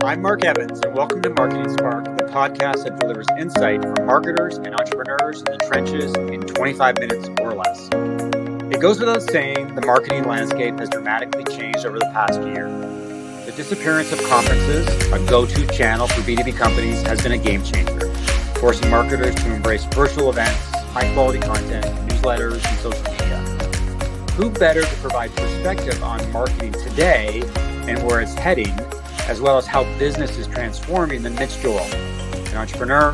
I'm Mark Evans, and welcome to Marketing Spark, the podcast that delivers insight from marketers and entrepreneurs in the trenches in 25 minutes or less. It goes without saying, the marketing landscape has dramatically changed over the past year. The disappearance of conferences, a go-to channel for B2B companies, has been a game changer, forcing marketers to embrace virtual events, high-quality content, newsletters, and social media. Who better to provide perspective on marketing today and where it's heading, as well as how business is transforming, than Mitch Joel, an entrepreneur,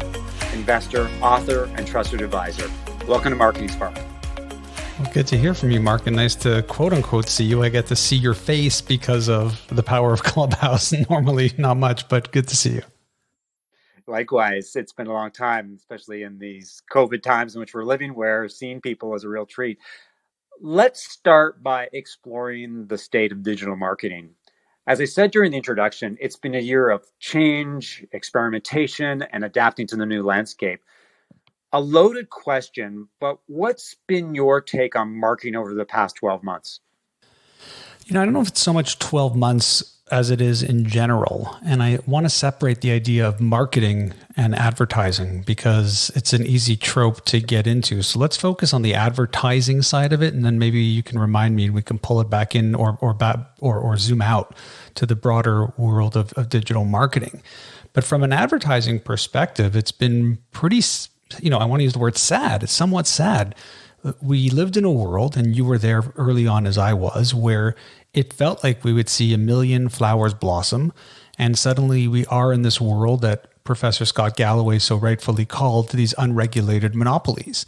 investor, author, and trusted advisor. Welcome to Marketing Spark. Well, good to hear from you, Mark, and nice to quote unquote see you. I get to see your face because of the power of Clubhouse. Normally not much, but good to see you. Likewise, it's been a long time, especially in these COVID times in which we're living, where seeing people is a real treat. Let's start by exploring the state of digital marketing. As I said during the introduction, it's been a year of change, experimentation, and adapting to the new landscape. A loaded question, but what's been your take on marketing over the past 12 months? I don't know if it's so much 12 months as it is in general. And I want to separate the idea of marketing and advertising because it's an easy trope to get into. So let's focus on the advertising side of it. And then maybe you can remind me and we can pull it back in or zoom out to the broader world of digital marketing. But from an advertising perspective, it's been pretty, I want to use the word sad. It's somewhat sad. We lived in a world, and you were there early on as I was, where it felt like we would see a million flowers blossom. And suddenly we are in this world that Professor Scott Galloway so rightfully called these unregulated monopolies.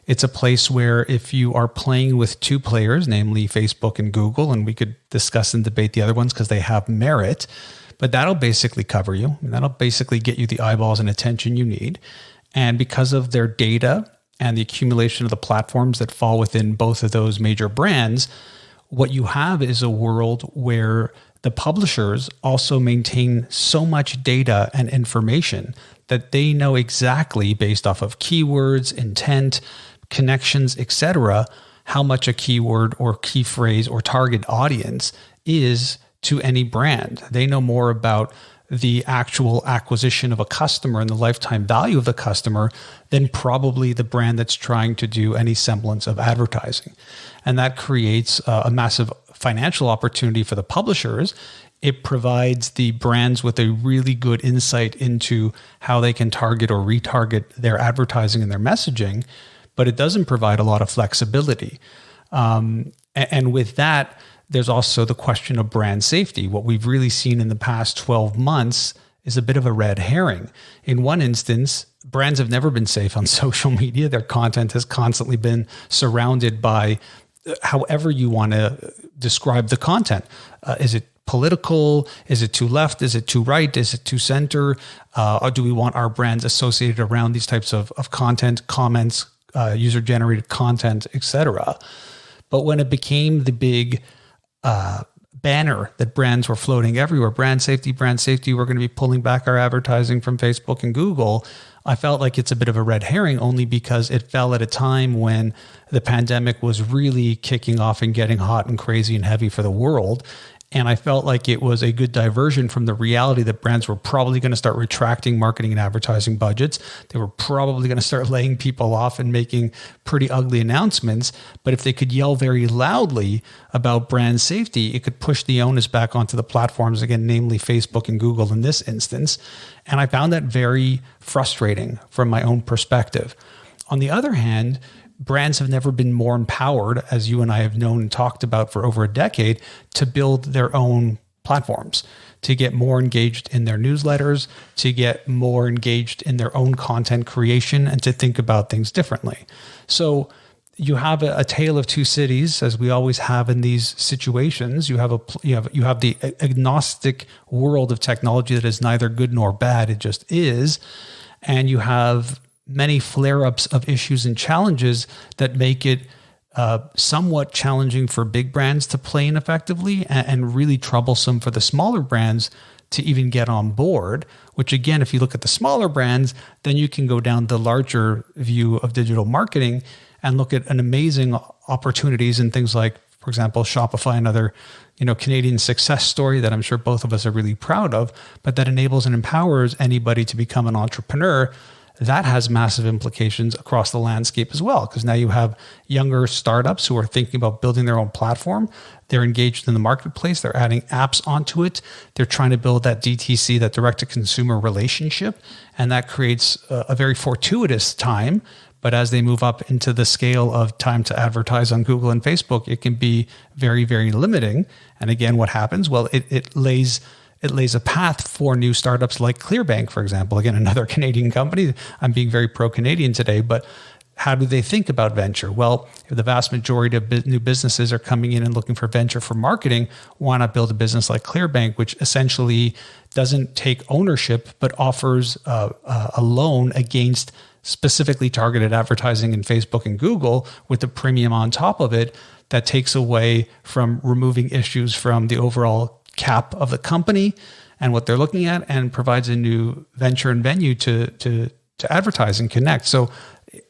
It's a place where if you are playing with two players, namely Facebook and Google, and we could discuss and debate the other ones because they have merit, but that'll basically cover you. That'll basically get you the eyeballs and attention you need. And because of their data and the accumulation of the platforms that fall within both of those major brands, what you have is a world where the publishers also maintain so much data and information that they know exactly, based off of keywords, intent, connections, etc., how much a keyword or key phrase or target audience is to any brand. They know more about the actual acquisition of a customer and the lifetime value of the customer than probably the brand that's trying to do any semblance of advertising. And that creates a massive financial opportunity for the publishers. It provides the brands with a really good insight into how they can target or retarget their advertising and their messaging, but it doesn't provide a lot of flexibility. And with that, there's also the question of brand safety. What we've really seen in the past 12 months is a bit of a red herring. In one instance, brands have never been safe on social media. Their content has constantly been surrounded by however you want to describe the content. Is it political? Is it too left? Is it too right? Is it too center? Or do we want our brands associated around these types of content, comments, user-generated content, etc.? But when it became the big banner that brands were floating everywhere, brand safety, we're going to be pulling back our advertising from Facebook and Google, I felt like it's a bit of a red herring, only because it fell at a time when the pandemic was really kicking off and getting hot and crazy and heavy for the world. And I felt like it was a good diversion from the reality that brands were probably going to start retracting marketing and advertising budgets. They were probably going to start laying people off and making pretty ugly announcements. But if they could yell very loudly about brand safety, it could push the onus back onto the platforms again, namely Facebook and Google in this instance. And I found that very frustrating from my own perspective. On the other hand, brands have never been more empowered, as you and I have known and talked about for over a decade, to build their own platforms, to get more engaged in their newsletters, to get more engaged in their own content creation, and to think about things differently. So you have a tale of two cities, as we always have in these situations. You have the agnostic world of technology that is neither good nor bad; it just is, and you have many flare-ups of issues and challenges that make it somewhat challenging for big brands to play in effectively, and really troublesome for the smaller brands to even get on board, which again, if you look at the smaller brands, then you can go down the larger view of digital marketing and look at an amazing opportunities in things like For example, Shopify, another, Canadian success story that I'm sure both of us are really proud of, but that enables and empowers anybody to become an entrepreneur. That has massive implications across the landscape as well, because now you have younger startups who are thinking about building their own platform. They're engaged in the marketplace. They're adding apps onto it. They're trying to build that DTC, that direct-to-consumer relationship, and that creates a very fortuitous time. But as they move up into the scale of time to advertise on Google and Facebook, it can be very, very limiting. And again, what happens? Well, it lays a path for new startups like Clearbank, for example. Again, another Canadian company. I'm being very pro-Canadian today, but how do they think about venture? Well, if the vast majority of new businesses are coming in and looking for venture for marketing, why not build a business like Clearbank, which essentially doesn't take ownership, but offers a loan against specifically targeted advertising in Facebook and Google with a premium on top of it that takes away from removing issues from the overall cap of the company and what they're looking at, and provides a new venture and venue to advertise and connect. So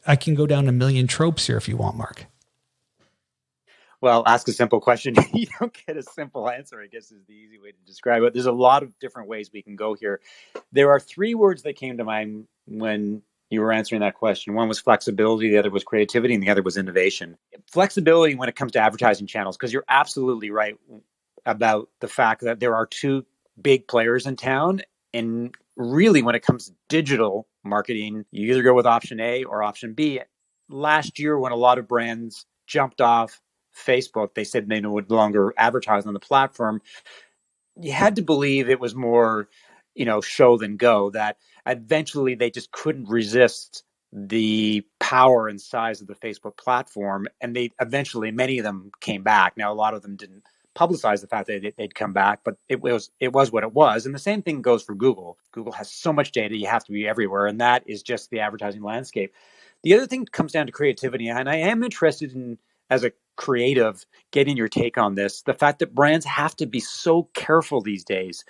I can go down a million tropes here if you want, Mark. Well, ask a simple question. You don't get a simple answer, I guess, is the easy way to describe it. There's a lot of different ways we can go here. There are three words that came to mind when you were answering that question. One was flexibility, the other was creativity, and the other was innovation. Flexibility when it comes to advertising channels, because you're absolutely right about the fact that there are two big players in town. And really, when it comes to digital marketing, you either go with option A or option B. Last year, when a lot of brands jumped off Facebook, they said they no longer advertise on the platform. You had to believe it was more, show than go, that eventually they just couldn't resist the power and size of the Facebook platform. And many of them came back. Now, a lot of them didn't publicize the fact that they'd come back, but it was what it was. And the same thing goes for Google. Google has so much data, you have to be everywhere. And that is just the advertising landscape. The other thing comes down to creativity. And I am interested in, as a creative, getting your take on this. The fact that brands have to be so careful these days,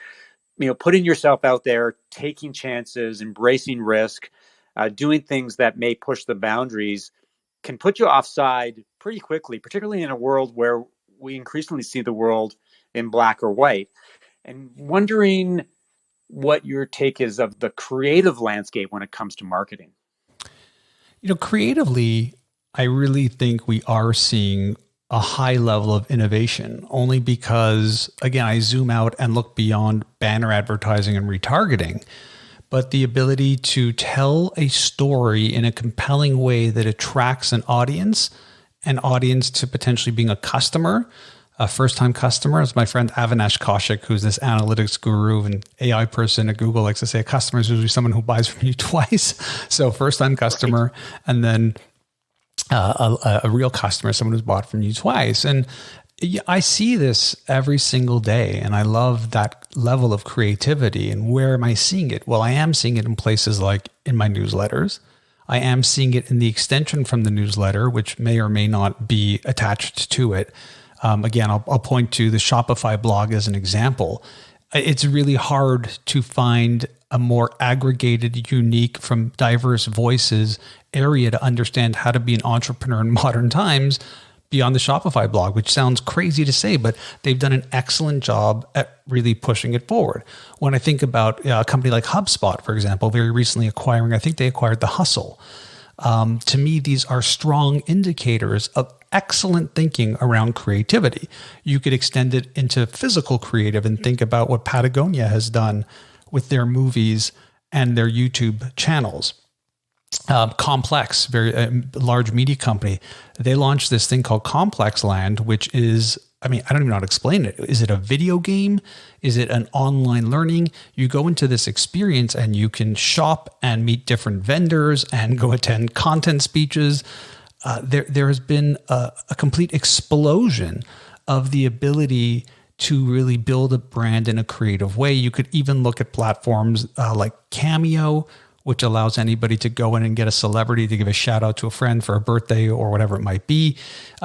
putting yourself out there, taking chances, embracing risk, doing things that may push the boundaries can put you offside pretty quickly, particularly in a world where we increasingly see the world in black or white. And wondering what your take is of the creative landscape when it comes to marketing. Creatively, I really think we are seeing a high level of innovation, only because, again, I zoom out and look beyond banner advertising and retargeting, but the ability to tell a story in a compelling way that attracts an audience to potentially being a customer, a first-time customer. As my friend Avinash Kaushik, who's this analytics guru and AI person at Google, likes to say, a customer is usually someone who buys from you twice. So first-time customer, and then a real customer, someone who's bought from you twice. And I see this every single day, and I love that level of creativity. And where am I seeing it? Well, I am seeing it in places like in my newsletters. I am seeing it in the extension from the newsletter, which may or may not be attached to it. Again, I'll point to the Shopify blog as an example. It's really hard to find a more aggregated, unique, from diverse voices area to understand how to be an entrepreneur in modern times beyond the Shopify blog, which sounds crazy to say, but they've done an excellent job at really pushing it forward. When I think about a company like HubSpot, for example, very recently I think they acquired The Hustle. To me, these are strong indicators of excellent thinking around creativity. You could extend it into physical creative and think about what Patagonia has done with their movies and their YouTube channels. Complex, very large media company, they launched this thing called Complex Land, which is, I don't even know how to explain it. Is it a video game? Is it an online learning? You go into this experience and you can shop and meet different vendors and go attend content speeches. There has been a complete explosion of the ability to really build a brand in a creative way. You could even look at platforms like Cameo, which allows anybody to go in and get a celebrity to give a shout out to a friend for a birthday or whatever it might be.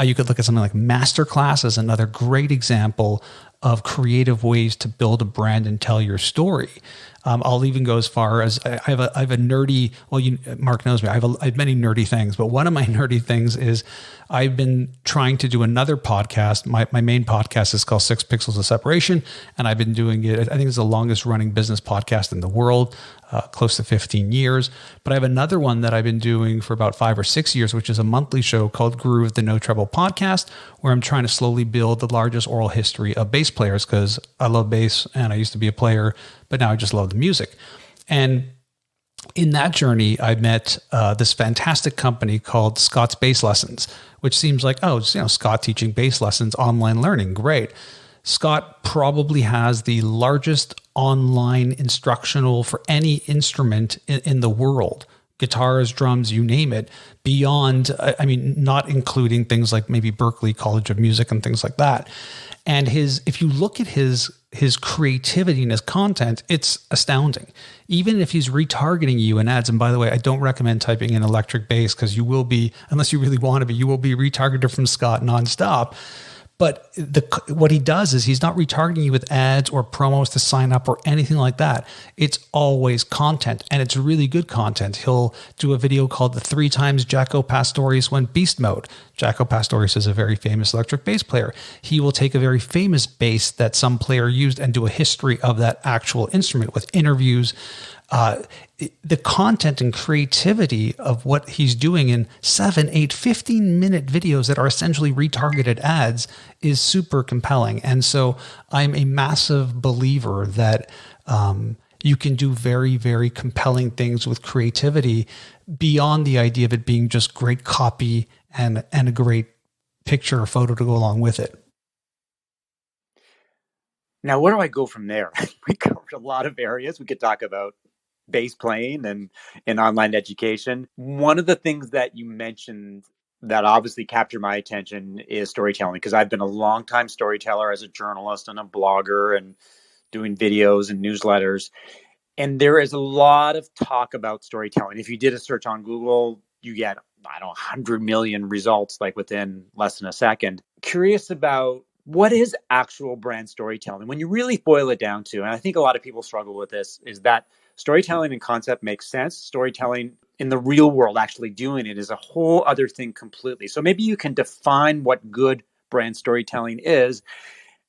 You could look at something like Masterclass as another great example of creative ways to build a brand and tell your story. I'll even go as far as I have a nerdy, well, Mark knows me. I have many nerdy things, but one of my nerdy things is I've been trying to do another podcast. My main podcast is called 6 Pixels of Separation, and I've been doing it. I think it's the longest running business podcast in the world, close to 15 years. But I have another one that I've been doing for about 5 or 6 years, which is a monthly show called Groove, the No Trouble Podcast, where I'm trying to slowly build the largest oral history of bass players, because I love bass and I used to be a player, but now I just love the music. And in that journey, I met this fantastic company called Scott's Bass Lessons, which seems like, oh, it's, Scott teaching bass lessons, online learning, great. Scott probably has the largest online instructional for any instrument in the world. Guitars, drums, you name it, beyond, not including things like maybe Berklee College of Music and things like that. And if you look at his creativity and his content, it's astounding. Even if he's retargeting you in ads, and by the way, I don't recommend typing in electric bass, because you will be, unless you really want to be, you will be retargeted from Scott nonstop. But what he does is he's not retargeting you with ads or promos to sign up or anything like that. It's always content, and it's really good content. He'll do a video called The 3 Times Jaco Pastorius Went Beast Mode. Jaco Pastorius is a very famous electric bass player. He will take a very famous bass that some player used and do a history of that actual instrument with interviews. The content and creativity of what he's doing in 7, 8, 15-minute videos that are essentially retargeted ads is super compelling. And so I'm a massive believer that you can do very, very compelling things with creativity beyond the idea of it being just great copy and a great picture or photo to go along with it. Now, where do I go from there? We covered a lot of areas. We could talk about bass playing and online education. One of the things that you mentioned that obviously captured my attention is storytelling, because I've been a longtime storyteller as a journalist and a blogger and doing videos and newsletters. And there is a lot of talk about storytelling. If you did a search on Google, you get, 100 million results like within less than a second. Curious about what is actual brand storytelling? When you really boil it down to, and I think a lot of people struggle with this, is that storytelling and concept makes sense. Storytelling in the real world, actually doing it, is a whole other thing completely. So maybe you can define what good brand storytelling is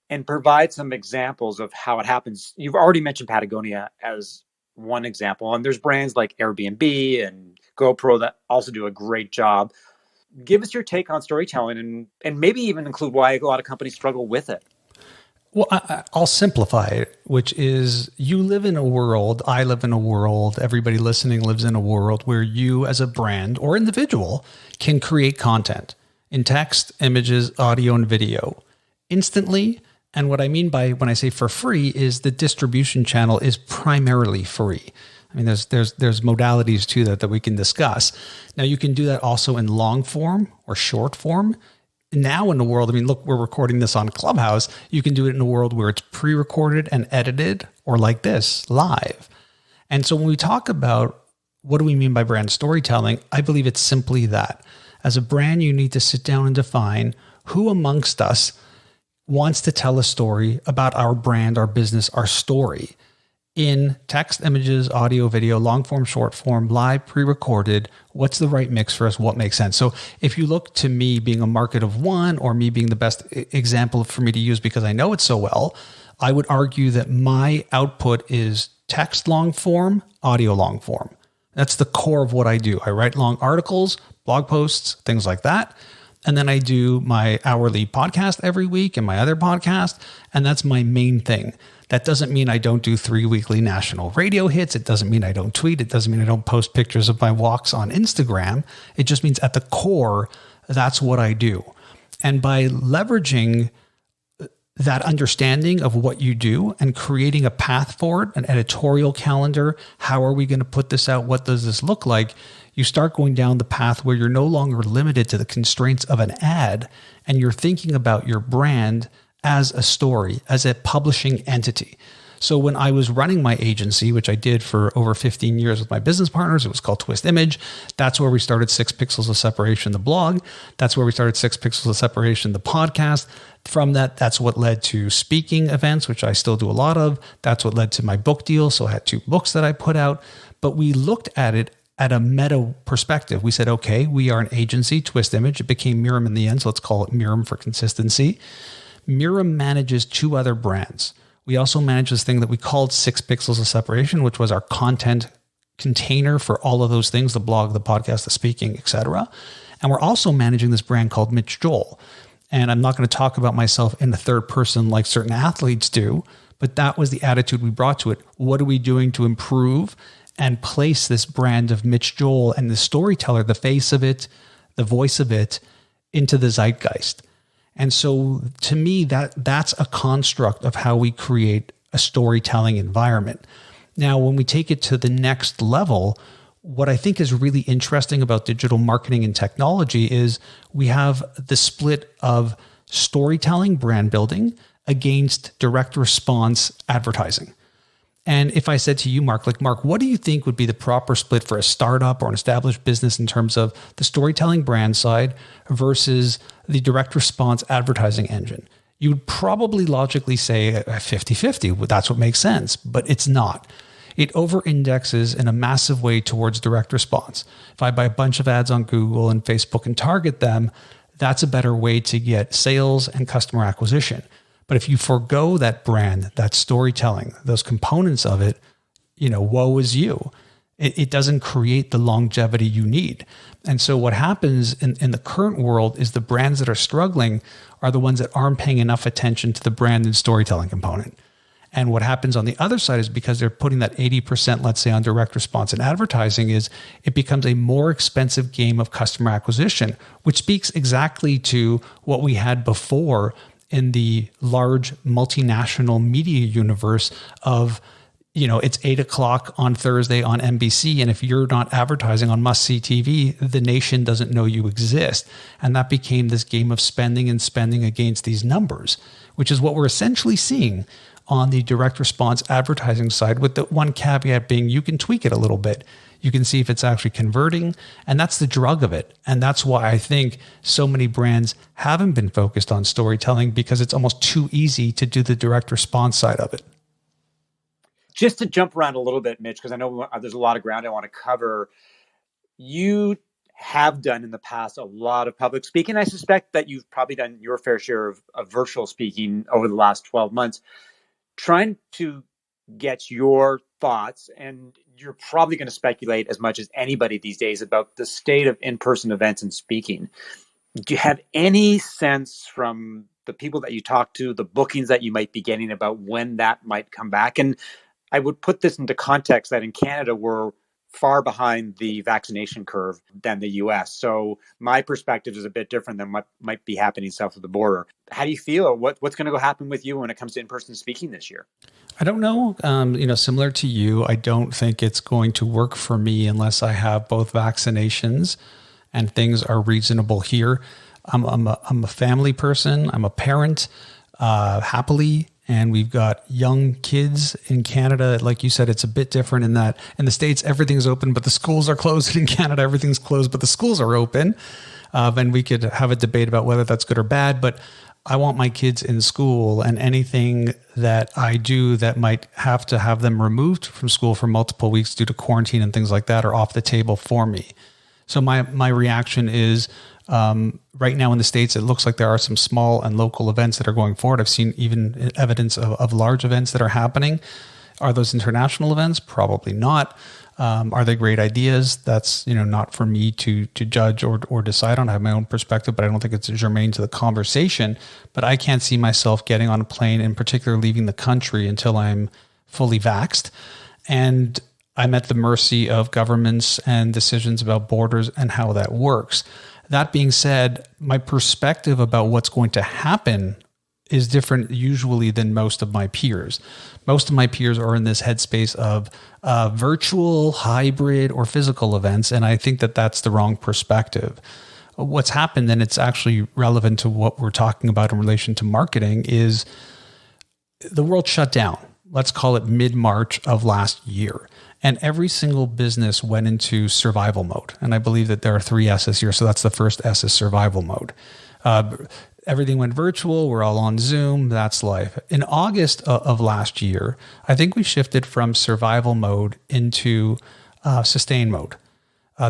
and provide some examples of how it happens. You've already mentioned Patagonia as one example, and there's brands like Airbnb and GoPro that also do a great job. Give us your take on storytelling and maybe even include why a lot of companies struggle with it. Well, I'll simplify it, which is you live in a world, I live in a world, everybody listening lives in a world where you as a brand or individual can create content in text, images, audio, and video instantly. And what I mean by when I say for free is the distribution channel is primarily free. I mean, there's modalities to that we can discuss. Now, you can do that also in long form or short form. Now in the world, look, we're recording this on Clubhouse. You can do it in a world where it's pre-recorded and edited, or like this, live. And so when we talk about what do we mean by brand storytelling, I believe it's simply that. As a brand, you need to sit down and define who amongst us wants to tell a story about our brand, our business, our story in text, images, audio, video, long form, short form, live, pre-recorded. What's the right mix for us? What makes sense? So if you look to me being a market of one, or me being the best example for me to use because I know it so well, I would argue that my output is text long form, audio long form. That's the core of what I do. I write long articles, blog posts, things like that. And then I do my hourly podcast every week and my other podcast. And that's my main thing. That doesn't mean I don't do 3 weekly national radio hits. It doesn't mean I don't tweet. It doesn't mean I don't post pictures of my walks on Instagram. It just means at the core, that's what I do. And by leveraging that understanding of what you do and creating a path for it, an editorial calendar, how are we going to put this out? What does this look like? You start going down the path where you're no longer limited to the constraints of an ad, and you're thinking about your brand as a story, as a publishing entity. So when I was running my agency, which I did for over 15 years with my business partners, it was called Twist Image. That's where we started 6 Pixels of Separation, the blog. That's where we started 6 Pixels of Separation, the podcast. From that, that's what led to speaking events, which I still do a lot of. That's what led to my book deal. So I had 2 books that I put out. But we looked at it at a meta perspective. We said, okay, we are an agency, Twist Image. It became Mirum in the end, so let's call it Mirum for consistency. Mirum manages 2 other brands. We also manage this thing that we called 6 Pixels of Separation, which was our content container for all of those things, the blog, the podcast, the speaking, etc. And we're also managing this brand called Mitch Joel. And I'm not going to talk about myself in the third person like certain athletes do, but that was the attitude we brought to it. What are we doing to improve and place this brand of Mitch Joel and the storyteller, the face of it, the voice of it, into the zeitgeist? And so to me, that's a construct of how we create a storytelling environment. Now, when we take it to the next level, what I think is really interesting about digital marketing and technology is we have the split of storytelling, brand building against direct response advertising. And if I said to you, Mark, what do you think would be the proper split for a startup or an established business in terms of the storytelling brand side versus the direct response advertising engine? You would probably logically say 50-50. That's what makes sense, but it's not. It over-indexes in a massive way towards direct response. If I buy a bunch of ads on Google and Facebook and target them, that's a better way to get sales and customer acquisition. But if you forego that brand, that storytelling, those components of it, woe is you. It doesn't create the longevity you need. And so what happens in the current world is the brands that are struggling are the ones that aren't paying enough attention to the brand and storytelling component. And what happens on the other side is because they're putting that 80%, let's say, on direct response and advertising, is it becomes a more expensive game of customer acquisition, which speaks exactly to what we had before in the large multinational media universe of, it's 8:00 on Thursday on NBC. And if you're not advertising on must-see TV, the nation doesn't know you exist. And that became this game of spending and spending against these numbers, which is what we're essentially seeing on the direct response advertising side, with the one caveat being you can tweak it a little bit. You can see if it's actually converting, and that's the drug of it. And that's why I think so many brands haven't been focused on storytelling, because it's almost too easy to do the direct response side of it. Just to jump around a little bit, Mitch, because I know there's a lot of ground I want to cover. You have done in the past a lot of public speaking. I suspect that you've probably done your fair share of virtual speaking over the last 12 months. Trying to get your thoughts, and you're probably going to speculate as much as anybody these days about the state of in-person events and speaking. Do you have any sense from the people that you talk to, the bookings that you might be getting, about when that might come back? And I would put this into context that in Canada, we're far behind the vaccination curve than the US. So my perspective is a bit different than what might be happening south of the border. How do you feel? What's going to go happen with you when it comes to in-person speaking this year? I don't know. Similar to you, I don't think it's going to work for me unless I have both vaccinations and things are reasonable here. I'm a family person. I'm a parent, happily. And we've got young kids in Canada. Like you said, it's a bit different in that in the States, everything's open, but the schools are closed. In Canada, everything's closed, but the schools are open. And we could have a debate about whether that's good or bad, but I want my kids in school, and anything that I do that might have to have them removed from school for multiple weeks due to quarantine and things like that are off the table for me. So my reaction is, right now in the States, it looks like there are some small and local events that are going forward. I've seen even evidence of large events that are happening. Are those international events? Probably not. Are they great ideas? That's, not for me to judge or decide on. I have my own perspective, but I don't think it's germane to the conversation. But I can't see myself getting on a plane, in particular leaving the country, until I'm fully vaxxed. And I'm at the mercy of governments and decisions about borders and how that works. That being said, my perspective about what's going to happen is different usually than most of my peers. Most of my peers are in this headspace of virtual, hybrid, or physical events, and I think that that's the wrong perspective. What's happened, and it's actually relevant to what we're talking about in relation to marketing, is the world shut down. let's call it mid-March of last year. And every single business went into survival mode. And I believe that there are 3 S's here. So that's the first S is survival mode. Everything went virtual. We're all on Zoom. That's life. In August of last year, I think we shifted from survival mode into sustain mode.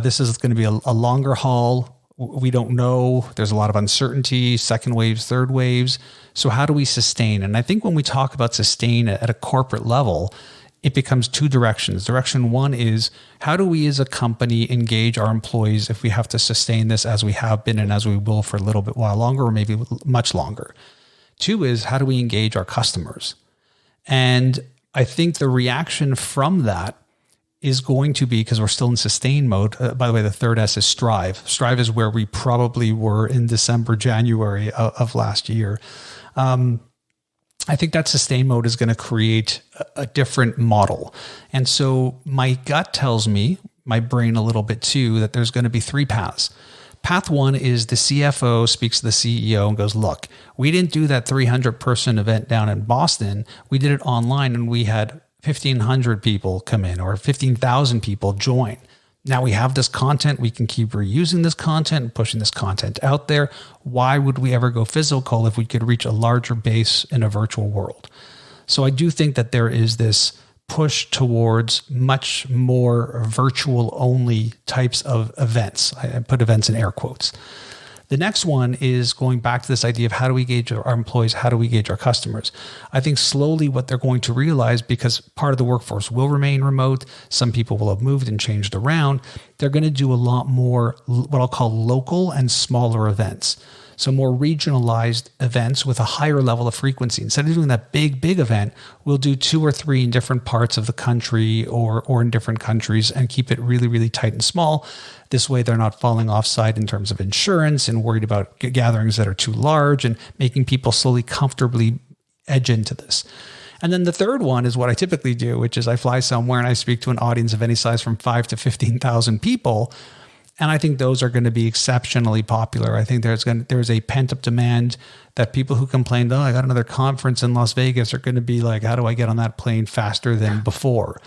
This is going to be a longer haul. We don't know. There's a lot of uncertainty, second waves, third waves. So how do we sustain? And I think when we talk about sustain at a corporate level, it becomes 2 directions. Direction 1 is how do we as a company engage our employees if we have to sustain this as we have been and as we will for a little bit while longer or maybe much longer. 2 is how do we engage our customers? And I think the reaction from that is going to be, because we're still in sustain mode. By the way, the third S is strive. Strive is where we probably were in December, January of last year. I think that sustain mode is going to create a different model. And so my gut tells me, my brain a little bit too, that there's going to be 3 paths. Path 1 is the CFO speaks to the CEO and goes, look, we didn't do that 300 person event down in Boston. We did it online and we had 1,500 people come in or 15,000 people join. Now we have this content. We can keep reusing this content and pushing this content out there. Why would we ever go physical if we could reach a larger base in a virtual world? So I do think that there is this push towards much more virtual only types of events. I put events in air quotes. The next one is going back to this idea of how do we gauge our employees? How do we gauge our customers? I think slowly what they're going to realize, because part of the workforce will remain remote, some people will have moved and changed around, they're going to do a lot more what I'll call local and smaller events. So more regionalized events with a higher level of frequency. Instead of doing that big event, we'll do 2 or 3 in different parts of the country or in different countries and keep it really, really tight and small. This way they're not falling offside in terms of insurance and worried about gatherings that are too large and making people slowly comfortably edge into this. And then the third one is what I typically do, which is I fly somewhere and I speak to an audience of any size from 5 to 15,000 people. And I think those are going to be exceptionally popular. I think there's a pent-up demand that people who complained, I got another conference in Las Vegas, are going to be like, how do I get on that plane faster than before?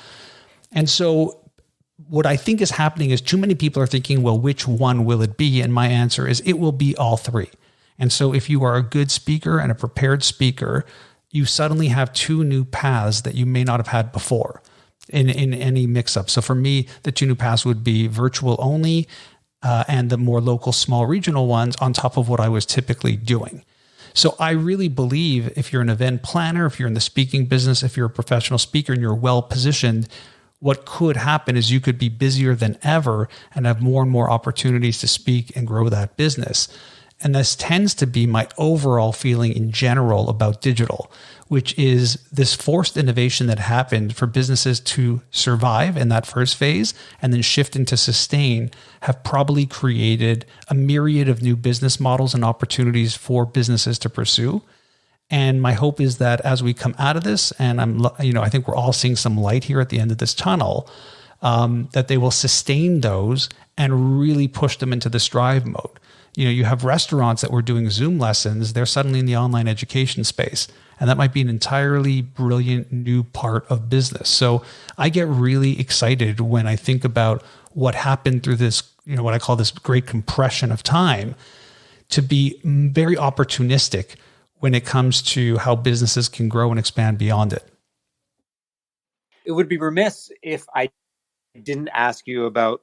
And so what I think is happening is too many people are thinking, well, which one will it be? And my answer is it will be all 3. And so if you are a good speaker and a prepared speaker, you suddenly have 2 new paths that you may not have had before in any mix-up. So for me, the 2 new paths would be virtual only and the more local, small regional ones on top of what I was typically doing. So I really believe if you're an event planner, if you're in the speaking business, if you're a professional speaker and you're well positioned, what could happen is you could be busier than ever and have more and more opportunities to speak and grow that business. And this tends to be my overall feeling in general about digital, which is this forced innovation that happened for businesses to survive in that first phase and then shift into sustain have probably created a myriad of new business models and opportunities for businesses to pursue. And my hope is that as we come out of this, and I think we're all seeing some light here at the end of this tunnel, that they will sustain those and really push them into the strive mode. You have restaurants that were doing Zoom lessons. They're suddenly in the online education space. And that might be an entirely brilliant new part of business. So I get really excited when I think about what happened through this, what I call this great compression of time, to be very opportunistic when it comes to how businesses can grow and expand beyond it. It would be remiss if I didn't ask you about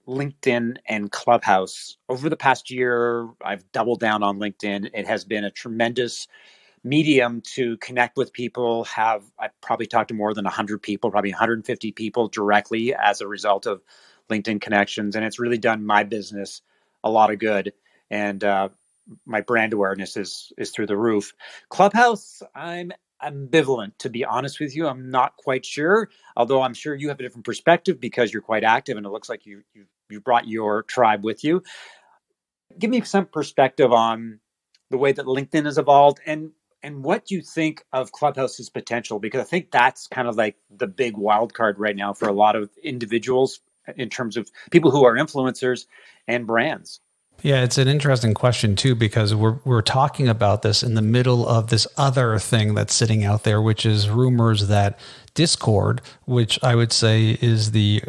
LinkedIn and Clubhouse. Over the past year, I've doubled down on LinkedIn. It has been a tremendous medium to connect with people. I probably talked to more than 100 people, probably 150 people directly as a result of LinkedIn connections. And it's really done my business a lot of good. And my brand awareness is through the roof. Clubhouse, I'm ambivalent, to be honest with you. I'm not quite sure, although I'm sure you have a different perspective because you're quite active and it looks like you brought your tribe with you. Give me some perspective on the way that LinkedIn has evolved and what you think of Clubhouse's potential, because I think that's kind of like the big wild card right now for a lot of individuals in terms of people who are influencers and brands. Yeah, it's an interesting question too, because we're talking about this in the middle of this other thing that's sitting out there, which is rumors that Discord, which I would say is the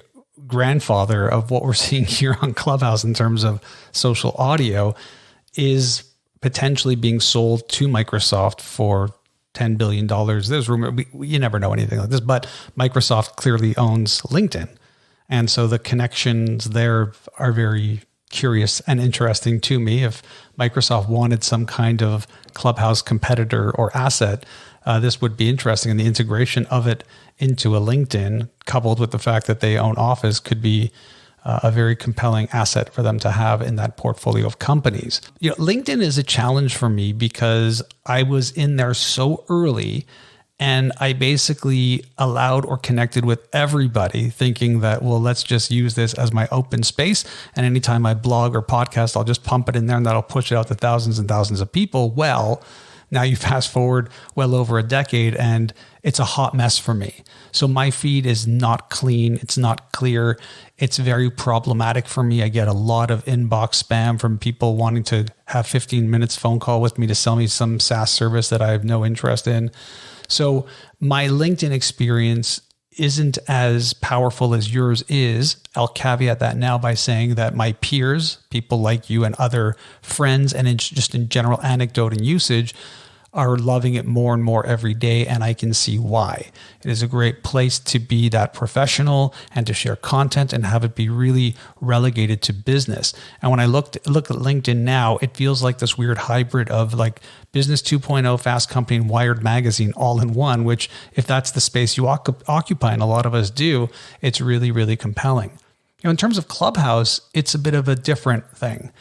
grandfather of what we're seeing here on Clubhouse in terms of social audio, is potentially being sold to Microsoft for $10 billion. There's rumor, you never know anything like this, but Microsoft clearly owns LinkedIn. And so the connections there are very curious and interesting to me. If Microsoft wanted some kind of Clubhouse competitor or asset, this would be interesting. And the integration of it into a LinkedIn, coupled with the fact that they own Office, could be a very compelling asset for them to have in that portfolio of companies. LinkedIn is a challenge for me because I was in there so early, and I basically allowed or connected with everybody thinking that, well, let's just use this as my open space. And anytime I blog or podcast, I'll just pump it in there and that'll push it out to thousands and thousands of people. Well, now you fast forward well over a decade and it's a hot mess for me. So my feed is not clean. It's not clear. It's very problematic for me. I get a lot of inbox spam from people wanting to have 15 minutes phone call with me to sell me some SaaS service that I have no interest in. So my LinkedIn experience isn't as powerful as yours is. I'll caveat that now by saying that my peers, people like you and other friends, and just in general anecdote and usage, are loving it more and more every day, and I can see why. It is a great place to be that professional and to share content and have it be really relegated to business. And when I look at LinkedIn now, it feels like this weird hybrid of like Business 2.0, Fast Company, and Wired Magazine all in one, which if that's the space you occupy, and a lot of us do, it's really, really compelling. In terms of Clubhouse, it's a bit of a different thing.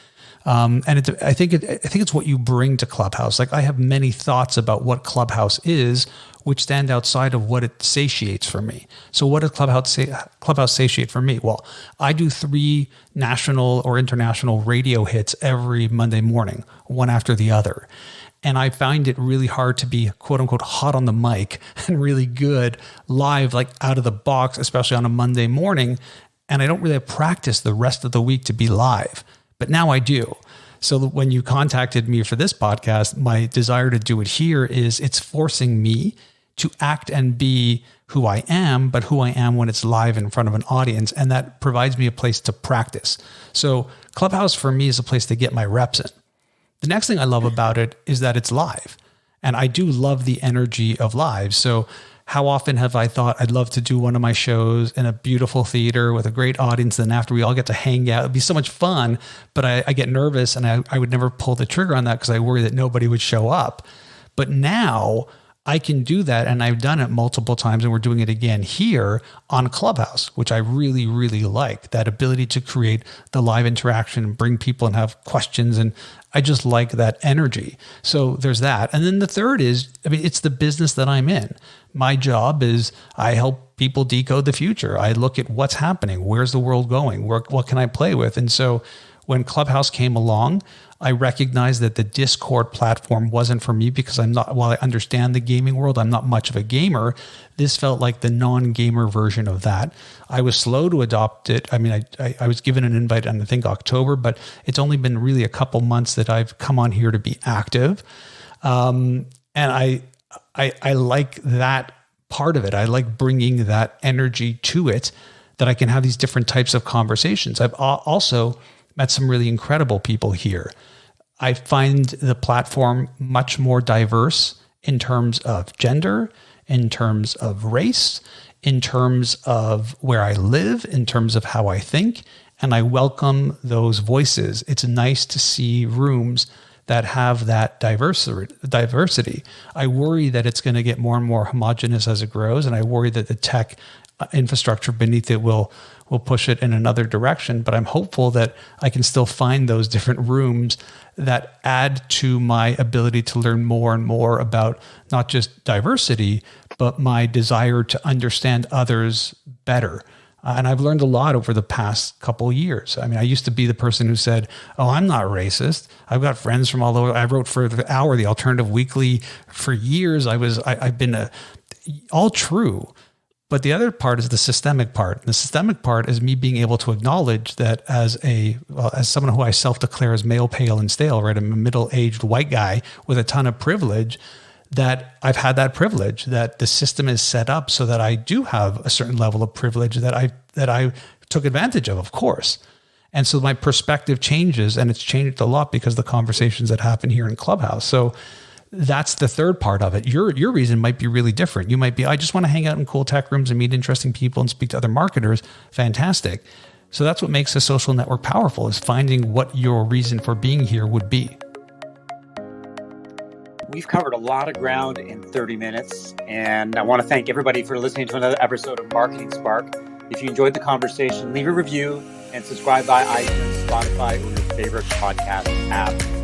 And I think it's what you bring to Clubhouse. Like I have many thoughts about what Clubhouse is, which stand outside of what it satiates for me. So what does Clubhouse satiate for me? Well, I do 3 national or international radio hits every Monday morning, one after the other. And I find it really hard to be quote unquote hot on the mic and really good live, like out of the box, especially on a Monday morning. And I don't really practice the rest of the week to be live. But now I do. So when you contacted me for this podcast, my desire to do it here is it's forcing me to act and be who I am, but who I am when it's live in front of an audience. And that provides me a place to practice. So Clubhouse for me is a place to get my reps in. The next thing I love about it is that it's live. And I do love the energy of live. So how often have I thought I'd love to do one of my shows in a beautiful theater with a great audience, and after we all get to hang out, it'd be so much fun, but I get nervous and I would never pull the trigger on that because I worry that nobody would show up. But now I can do that, and I've done it multiple times, and we're doing it again here on Clubhouse, which I really, really like, that ability to create the live interaction and bring people and have questions. And I just like that energy. So there's that. And then the third is, it's the business that I'm in. My job is I help people decode the future. I look at what's happening. Where's the world going? What can I play with? And so when Clubhouse came along, I recognized that the Discord platform wasn't for me because while I understand the gaming world, I'm not much of a gamer. This felt like the non-gamer version of that. I was slow to adopt it. I was given an invite in, I think, October, but it's only been really a couple months that I've come on here to be active. And I like that part of it. I like bringing that energy to it, that I can have these different types of conversations. I've also met some really incredible people here. I find the platform much more diverse in terms of gender, in terms of race, in terms of where I live, in terms of how I think, and I welcome those voices. It's nice to see rooms that have that diversity. I worry that it's going to get more and more homogenous as it grows, and I worry that the tech infrastructure beneath it will push it in another direction. But I'm hopeful that I can still find those different rooms that add to my ability to learn more and more about not just diversity, but my desire to understand others better. And I've learned a lot over the past couple of years. I used to be the person who said, "Oh, I'm not racist. I've got friends from all over." I wrote for The Hour, the Alternative Weekly, for years. I've been all true. But the other part is the systemic part. And the systemic part is me being able to acknowledge that as someone who I self-declare as male, pale, and stale, right? I'm a middle-aged white guy with a ton of privilege, that I've had that privilege, that the system is set up so that I do have a certain level of privilege that I took advantage of course. And so my perspective changes, and it's changed a lot because of the conversations that happen here in Clubhouse. So that's the third part of it. Your reason might be really different. You might be, I just want to hang out in cool tech rooms and meet interesting people and speak to other marketers. Fantastic. So that's what makes a social network powerful, is finding what your reason for being here would be. We've covered a lot of ground in 30 minutes, and I want to thank everybody for listening to another episode of Marketing Spark. If you enjoyed the conversation, leave a review and subscribe by iTunes, Spotify, or your favorite podcast app.